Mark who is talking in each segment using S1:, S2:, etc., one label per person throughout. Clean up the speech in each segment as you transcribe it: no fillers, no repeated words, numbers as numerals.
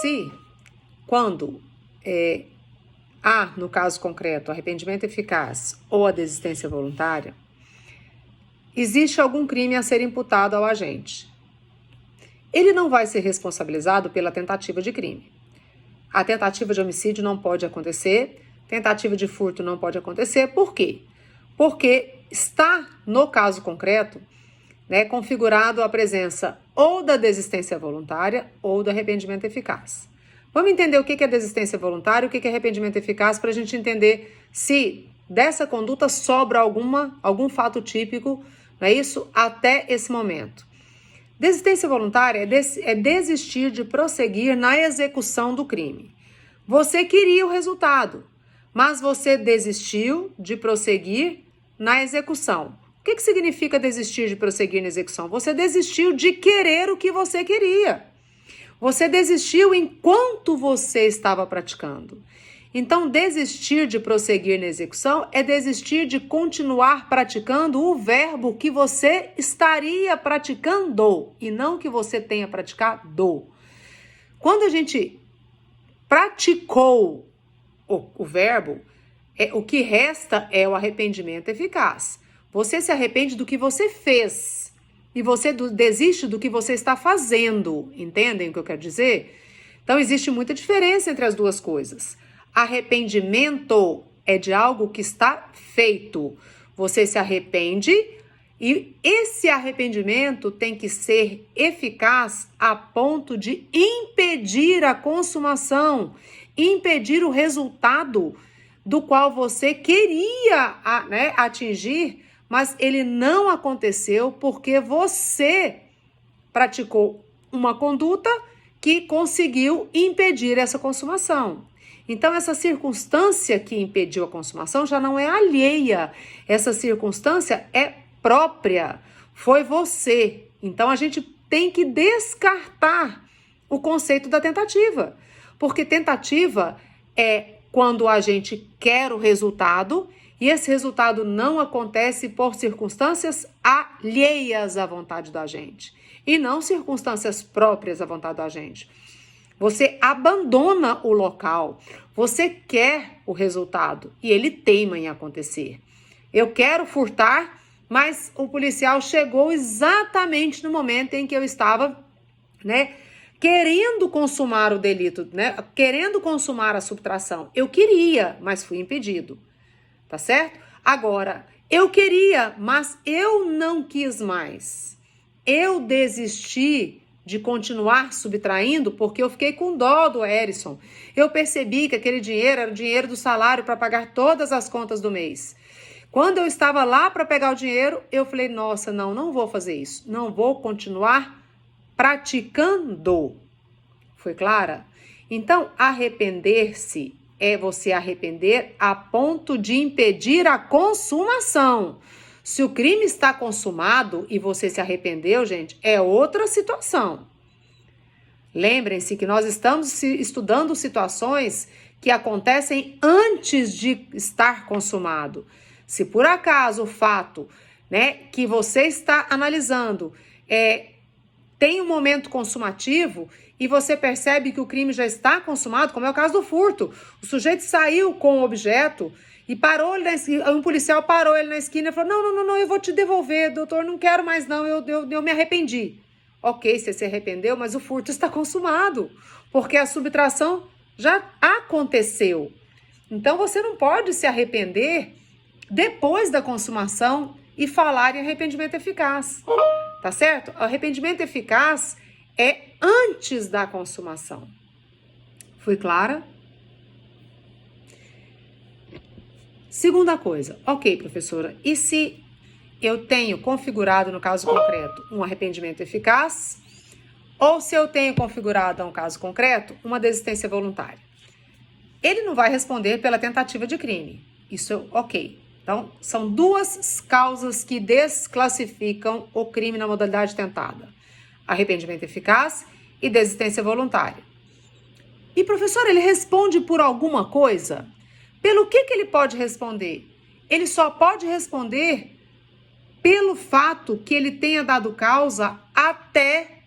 S1: Se, quando há, no caso concreto, arrependimento eficaz ou a desistência voluntária, existe algum crime a ser imputado ao agente. Ele não vai ser responsabilizado pela tentativa de crime. A tentativa de homicídio não pode acontecer, tentativa de furto não pode acontecer. Por quê? Porque está, no caso concreto, configurado a presença ou da desistência voluntária ou do arrependimento eficaz. Vamos entender o que é desistência voluntária e o que é arrependimento eficaz para a gente entender se dessa conduta sobra algum fato típico, não é isso, até esse momento. Desistência voluntária é desistir de prosseguir na execução do crime. Você queria o resultado, mas você desistiu de prosseguir na execução. O que significa desistir de prosseguir na execução? Você desistiu de querer o que você queria. Você desistiu enquanto você estava praticando. Então, desistir de prosseguir na execução é desistir de continuar praticando o verbo que você estaria praticando e não que você tenha praticado. Quando a gente praticou o verbo, o que resta é o arrependimento eficaz. Você se arrepende do que você fez e você desiste do que você está fazendo. Entendem o que eu quero dizer? Então, existe muita diferença entre as duas coisas. Arrependimento é de algo que está feito. Você se arrepende e esse arrependimento tem que ser eficaz a ponto de impedir a consumação, impedir o resultado do qual você queria atingir, mas ele não aconteceu porque você praticou uma conduta que conseguiu impedir essa consumação. Então, essa circunstância que impediu a consumação já não é alheia. Essa circunstância é própria. Foi você. Então, a gente tem que descartar o conceito da tentativa. Porque tentativa é quando a gente quer o resultado e esse resultado não acontece por circunstâncias alheias à vontade da gente. E não circunstâncias próprias à vontade da gente. Você abandona o local, você quer o resultado e ele teima em acontecer. Eu quero furtar, mas o policial chegou exatamente no momento em que eu estava, querendo consumar o delito, querendo consumar a subtração. Eu queria, mas fui impedido, tá certo? Agora, eu queria, mas eu não quis mais. Eu desisti de continuar subtraindo porque eu fiquei com dó do Erison. Eu percebi que aquele dinheiro era o dinheiro do salário para pagar todas as contas do mês. Quando eu estava lá para pegar o dinheiro, eu falei, nossa, não vou fazer isso. Não vou continuar praticando. Foi clara? Então, arrepender-se é você arrepender a ponto de impedir a consumação. Se o crime está consumado e você se arrependeu, gente, é outra situação. Lembrem-se que nós estamos estudando situações que acontecem antes de estar consumado. Se por acaso o fato, que você está analisando tem um momento consumativo e você percebe que o crime já está consumado, como é o caso do furto. O sujeito saiu com o objeto e parou ele na esquina, um policial parou ele na esquina e falou, não, eu vou te devolver, doutor, não quero mais não, eu me arrependi. Ok, você se arrependeu, mas o furto está consumado, porque a subtração já aconteceu. Então, você não pode se arrepender depois da consumação e falar em arrependimento eficaz, tá certo? O arrependimento eficaz é antes da consumação. Fui clara? Segunda coisa, ok, professora, e se eu tenho configurado, no caso concreto, um arrependimento eficaz, ou se eu tenho configurado, no caso concreto, uma desistência voluntária? Ele não vai responder pela tentativa de crime, isso ok. Então, são duas causas que desclassificam o crime na modalidade tentada. Arrependimento eficaz e desistência voluntária. E, professor, ele responde por alguma coisa? Pelo que ele pode responder? Ele só pode responder pelo fato que ele tenha dado causa até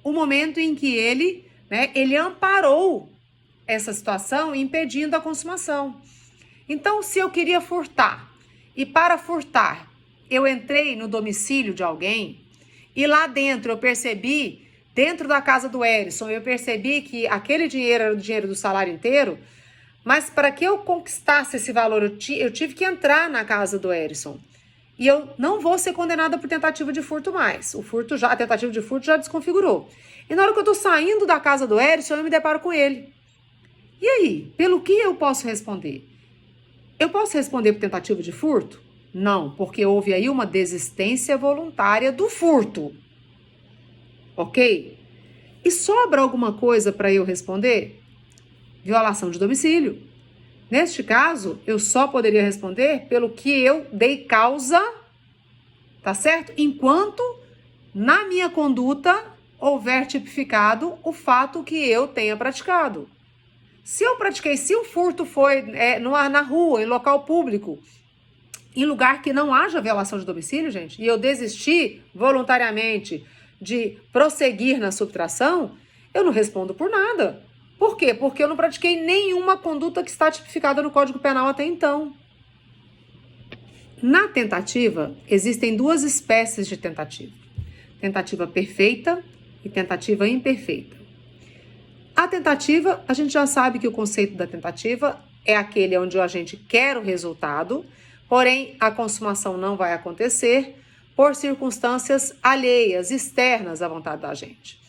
S1: o momento em que ele né? Ele amparou essa situação impedindo a consumação. Então, se eu queria furtar e para furtar eu entrei no domicílio de alguém e lá dentro eu percebi, dentro da casa do Erison, eu percebi que aquele dinheiro era o dinheiro do salário inteiro, mas para que eu conquistasse esse valor, eu tive que entrar na casa do Erison. E eu não vou ser condenada por tentativa de furto mais. A tentativa de furto já desconfigurou. E na hora que eu estou saindo da casa do Erison, eu me deparo com ele. E aí, pelo que eu posso responder? Eu posso responder por tentativa de furto? Não, porque houve aí uma desistência voluntária do furto. Ok? E sobra alguma coisa para eu responder? Violação de domicílio. Neste caso, eu só poderia responder pelo que eu dei causa, tá certo? Enquanto na minha conduta houver tipificado o fato que eu tenha praticado. Se o furto foi na rua, em local público, em lugar que não haja violação de domicílio, gente, e eu desisti voluntariamente de prosseguir na subtração, eu não respondo por nada. Por quê? Porque eu não pratiquei nenhuma conduta que está tipificada no Código Penal até então. Na tentativa, existem duas espécies de tentativa. Tentativa perfeita e tentativa imperfeita. A tentativa, a gente já sabe que o conceito da tentativa é aquele onde a gente quer o resultado, porém a consumação não vai acontecer por circunstâncias alheias, externas à vontade da gente.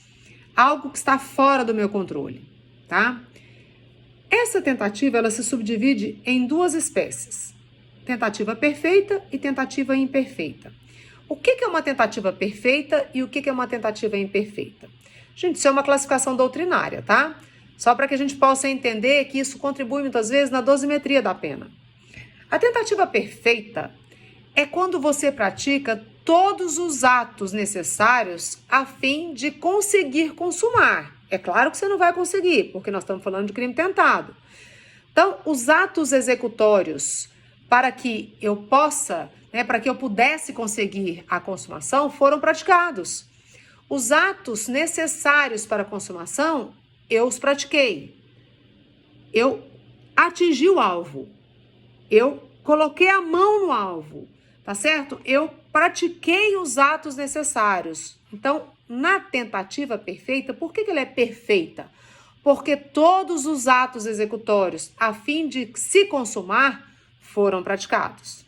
S1: Algo que está fora do meu controle, tá? Essa tentativa, ela se subdivide em duas espécies. Tentativa perfeita e tentativa imperfeita. O que é uma tentativa perfeita e o que é uma tentativa imperfeita? Gente, isso é uma classificação doutrinária, tá? Só para que a gente possa entender que isso contribui muitas vezes na dosimetria da pena. A tentativa perfeita é quando você pratica todos os atos necessários a fim de conseguir consumar. É claro que você não vai conseguir, porque nós estamos falando de crime tentado. Então, os atos executórios para que eu para que eu pudesse conseguir a consumação foram praticados. Os atos necessários para a consumação, eu os pratiquei. Eu atingi o alvo. Eu coloquei a mão no alvo, tá certo? Eu pratiquei os atos necessários. Então, na tentativa perfeita, por que ela é perfeita? Porque todos os atos executórios, a fim de se consumar, foram praticados.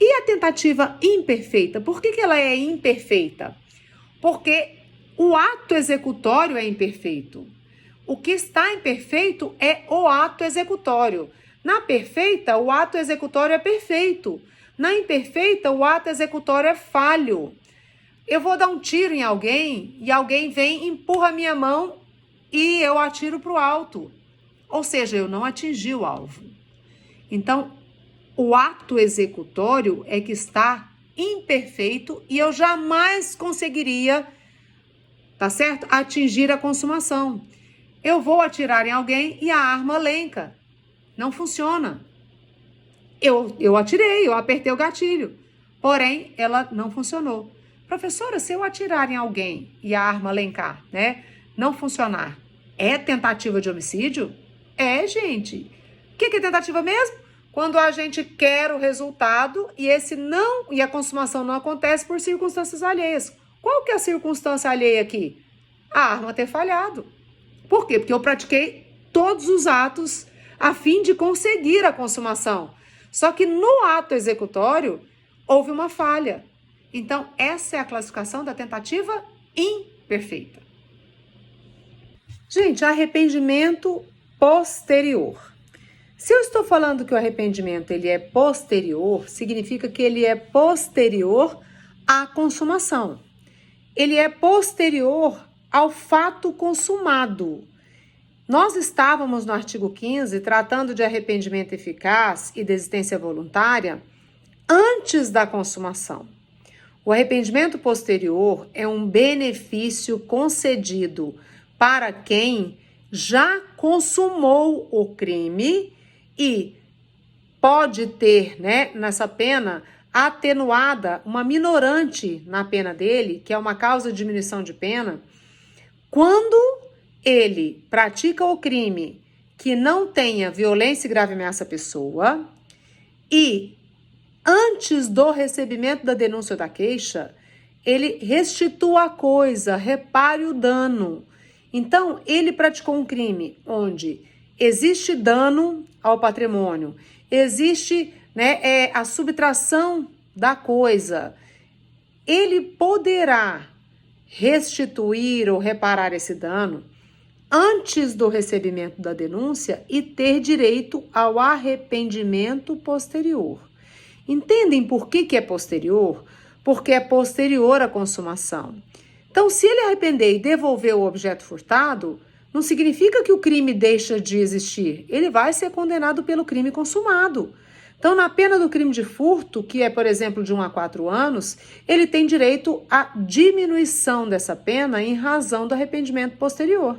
S1: E a tentativa imperfeita, por que ela é imperfeita? Porque o ato executório é imperfeito. O que está imperfeito é o ato executório. Na perfeita, o ato executório é perfeito. Na imperfeita, o ato executório é falho. Eu vou dar um tiro em alguém e alguém vem, empurra a minha mão e eu atiro para o alto. Ou seja, eu não atingi o alvo. Então, o ato executório é que está imperfeito e eu jamais conseguiria, tá certo? Atingir a consumação. Eu vou atirar em alguém e a arma lenca. Não funciona. Eu atirei, eu apertei o gatilho. Porém, ela não funcionou. Professora, se eu atirar em alguém e a arma lencar, não funcionar, é tentativa de homicídio? É, gente. O que é tentativa mesmo? Quando a gente quer o resultado e a consumação não acontece por circunstâncias alheias. Qual que é a circunstância alheia aqui? A arma ter falhado. Por quê? Porque eu pratiquei todos os atos a fim de conseguir a consumação. Só que no ato executório houve uma falha. Então, essa é a classificação da tentativa imperfeita. Gente, arrependimento posterior. Se eu estou falando que o arrependimento ele é posterior, significa que ele é posterior à consumação. Ele é posterior ao fato consumado. Nós estávamos no artigo 15 tratando de arrependimento eficaz e desistência voluntária antes da consumação. O arrependimento posterior é um benefício concedido para quem já consumou o crime e pode ter, nessa pena, atenuada, uma minorante na pena dele, que é uma causa de diminuição de pena, Quando ele pratica o crime que não tenha violência e grave ameaça à pessoa e antes do recebimento da denúncia ou da queixa, ele restitua a coisa, repare o dano. Então, ele praticou um crime onde existe dano ao patrimônio, existe, né, a subtração da coisa. Ele poderá restituir ou reparar esse dano antes do recebimento da denúncia e ter direito ao arrependimento posterior. Entendem por que é posterior? Porque é posterior à consumação. Então, se ele arrepender e devolver o objeto furtado, não significa que o crime deixa de existir. Ele vai ser condenado pelo crime consumado. Então, na pena do crime de furto, que é, por exemplo, de 1 a 4 anos, ele tem direito à diminuição dessa pena em razão do arrependimento posterior.